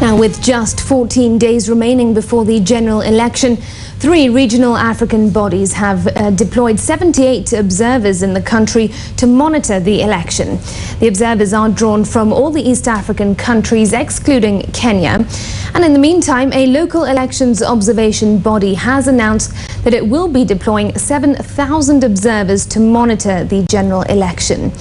Now, with just 14 days remaining before the general election, 3 regional African bodies have deployed 78 observers in the country to monitor the election. The observers are drawn from all the East African countries, excluding Kenya. And in the meantime, a local elections observation body has announced that it will be deploying 7,000 observers to monitor the general election.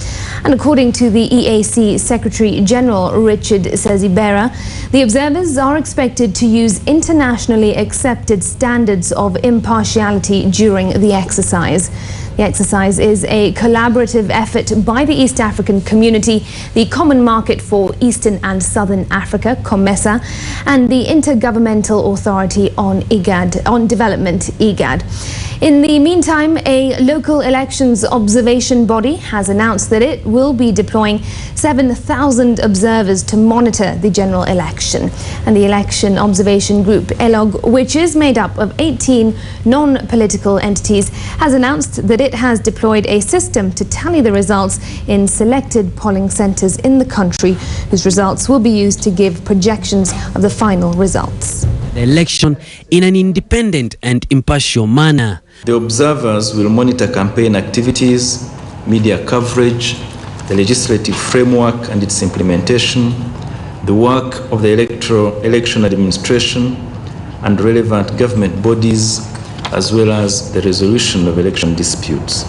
And according to the EAC Secretary General Richard Sezibera, the observers are expected to use internationally accepted standards of impartiality during the exercise. The exercise is a collaborative effort by the East African Community, the Common Market for Eastern and Southern Africa, COMESA, and the Intergovernmental Authority on Development, IGAD. In the meantime, a local elections observation body has announced that it will be deploying 7,000 observers to monitor the general election. And the Election Observation Group, ELOG, which is made up of 18 non-political entities, has announced that it has deployed a system to tally the results in selected polling centres in the country, whose results will be used to give projections of the final results. The election in an independent and impartial manner. The observers will monitor campaign activities, media coverage, the legislative framework and its implementation, the work of the election administration and relevant government bodies, as well as the resolution of election disputes.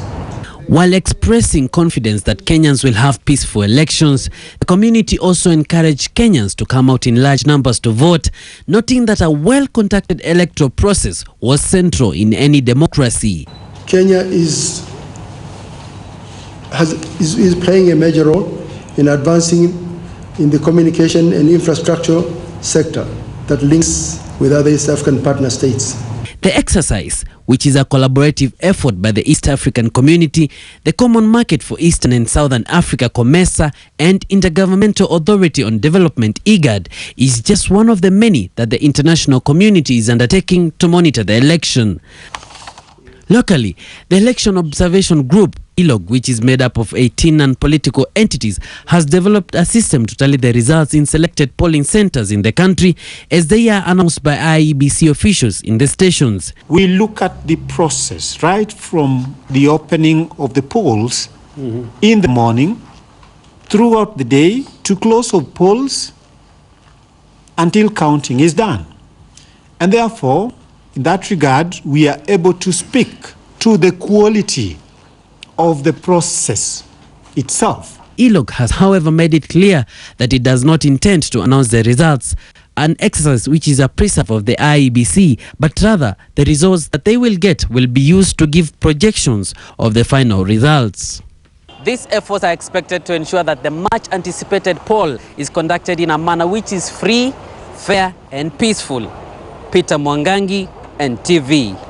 While expressing confidence that Kenyans will have peaceful elections, the community also encouraged Kenyans to come out in large numbers to vote, noting that a well-conducted electoral process was central in any democracy. Kenya is playing a major role in advancing in the communication and infrastructure sector that links with other East African partner states. The exercise, which is a collaborative effort by the East African Community, the Common Market for Eastern and Southern Africa, COMESA, and Intergovernmental Authority on Development, IGAD, is just one of the many that the international community is undertaking to monitor the election. Locally, the Election Observation Group, ELOG, which is made up of 18 non-political entities, has developed a system to tally the results in selected polling centers in the country as they are announced by IEBC officials in the stations. We look at the process right from the opening of the polls in the morning, throughout the day, to close of polls until counting is done. And therefore, in that regard, we are able to speak to the quality of the process itself. ELOG has, however, made it clear that it does not intend to announce the results, an exercise which is a preserve of the IEBC, but rather the results that they will get will be used to give projections of the final results. These efforts are expected to ensure that the much anticipated poll is conducted in a manner which is free, fair and peaceful. Peter Mwangangi, NTV.